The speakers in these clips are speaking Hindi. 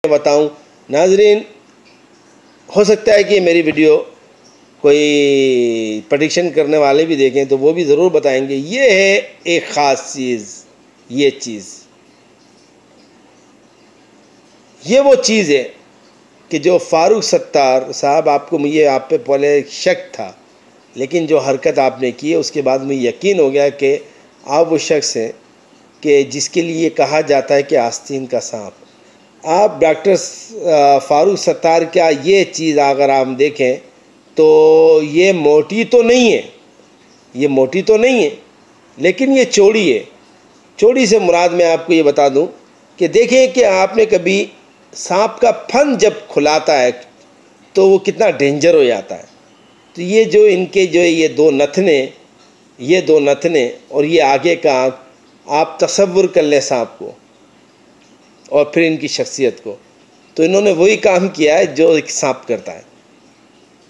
बताऊं नाजरीन, हो सकता है कि मेरी वीडियो कोई प्रेडिक्शन करने वाले भी देखें तो वो भी ज़रूर बताएंगे ये है एक ख़ास चीज़, ये चीज़, ये वो चीज़ है कि जो फारूक सत्तार साहब, आपको मुझे आप पे पहले शक था, लेकिन जो हरकत आपने की है उसके बाद मुझे यकीन हो गया कि आप वो शख्स हैं कि जिसके लिए कहा जाता है कि आस्तीन का सांप। आप डॉक्टर फारूक सत्तार का ये चीज़ अगर आप देखें तो ये मोटी तो नहीं है, ये मोटी तो नहीं है, लेकिन ये चौड़ी है। चौड़ी से मुराद मैं आपको ये बता दूं कि देखें कि आपने कभी सांप का फन जब खुलाता है तो वो कितना डेंजर हो जाता है। तो ये जो इनके जो ये दो नथने और ये आगे का आँख, आप तसव्वुर कर लें सांप को और फिर इनकी शख्सियत को, तो इन्होंने वही काम किया है जो एक सांप करता है।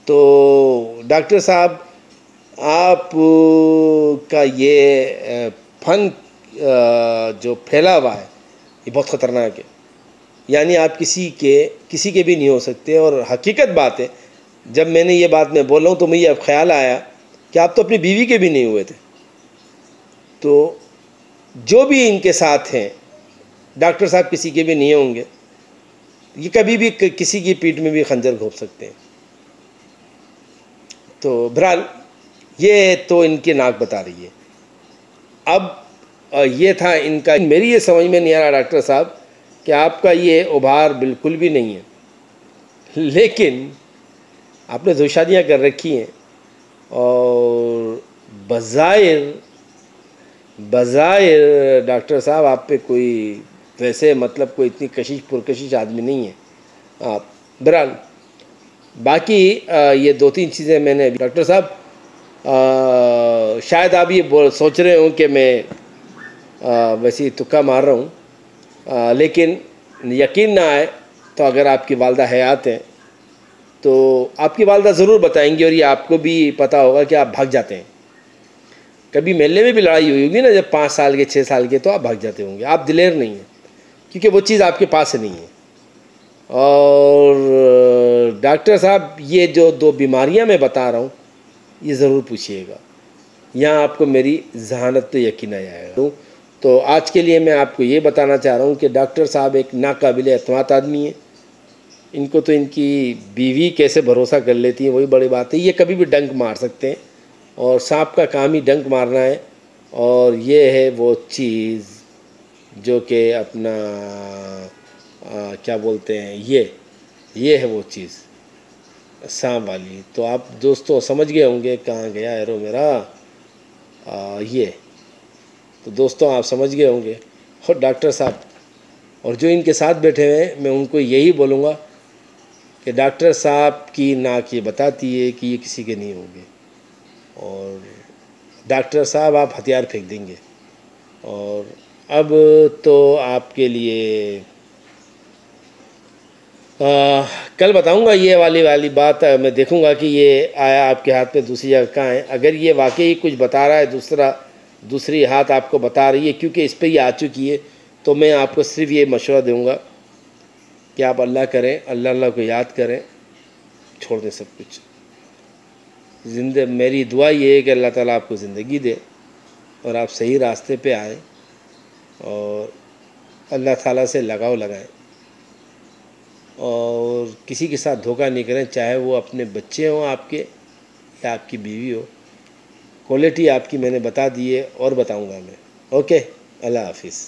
तो डॉक्टर साहब, आप का ये फन जो फैला हुआ है ये बहुत ख़तरनाक है, यानी आप किसी के भी नहीं हो सकते। और हकीकत बात है, जब मैंने ये बात मैं बोल रहा हूँ तो मुझे अब ख्याल आया कि आप तो अपनी बीवी के भी नहीं हुए थे। तो जो भी इनके साथ हैं डॉक्टर साहब किसी के भी नहीं होंगे, ये कभी भी किसी की पीठ में भी खंजर घोंप सकते हैं। तो बहरहाल ये तो इनकी नाक बता रही है। अब ये था इनका, मेरी ये समझ में नहीं आ रहा डॉक्टर साहब कि आपका ये उभार बिल्कुल भी नहीं है, लेकिन आपने दो शादियाँ कर रखी हैं और बज़ाहिर डॉक्टर साहब आप पे कोई वैसे मतलब कोई इतनी कशिश पुरकशिश आदमी नहीं है आप। बहरहाल बाकी ये दो तीन चीज़ें मैंने डॉक्टर साहब, शायद आप ये सोच रहे हो कि मैं वैसे ही तुक्का मार रहा हूँ, लेकिन यकीन ना आए तो अगर आपकी वालदा हयात हैं तो आपकी वालदा ज़रूर बताएंगी, और ये आपको भी पता होगा कि आप भाग जाते हैं। कभी मेले में भी लड़ाई हुई होगी ना, जब 5 साल के 6 साल के, तो आप भाग जाते होंगे। आप दिलेर नहीं हैं क्योंकि वो चीज़ आपके पास नहीं है। और डॉक्टर साहब, ये जो दो बीमारियां मैं बता रहा हूँ ये ज़रूर पूछिएगा, यहाँ आपको मेरी जहानत तो यकीन आ जाएगा। तो आज के लिए मैं आपको ये बताना चाह रहा हूँ कि डॉक्टर साहब एक नाकाबिल एतमाद आदमी है। इनको तो इनकी बीवी कैसे भरोसा कर लेती है वही बड़ी बात है। ये कभी भी डंक मार सकते हैं और सांप का काम ही डंक मारना है, और ये है वो चीज़ जो कि अपना क्या बोलते हैं, ये है वो चीज़ सांप वाली। तो आप दोस्तों समझ गए होंगे कहाँ गया एरो मेरा, ये तो दोस्तों आप समझ गए होंगे। और डॉक्टर साहब और जो इनके साथ बैठे हुए हैं, मैं उनको यही बोलूँगा कि डॉक्टर साहब की नाक ये बताती है कि ये किसी के नहीं होंगे, और डॉक्टर साहब आप हथियार फेंक देंगे। और अब तो आपके लिए कल बताऊंगा ये वाली बात। मैं देखूंगा कि ये आया आपके हाथ में दूसरी जगह कहाँ है। अगर ये वाकई कुछ बता रहा है, दूसरी हाथ आपको बता रही है, क्योंकि इस पर ये आ चुकी है, तो मैं आपको सिर्फ ये मशवरा दूंगा कि आप अल्लाह करें, अल्लाह को याद करें, छोड़ दें सब कुछ। मेरी दुआ ये है कि अल्लाह ताला आपको ज़िंदगी दे और आप सही रास्ते पे आएँ और अल्लाह ताला से लगाव लगाएं, और किसी के साथ धोखा नहीं करें, चाहे वो अपने बच्चे हों आपके या आपकी बीवी हो। क्वालिटी आपकी मैंने बता दी है और बताऊंगा मैं। ओके, अल्लाह हाफिज़।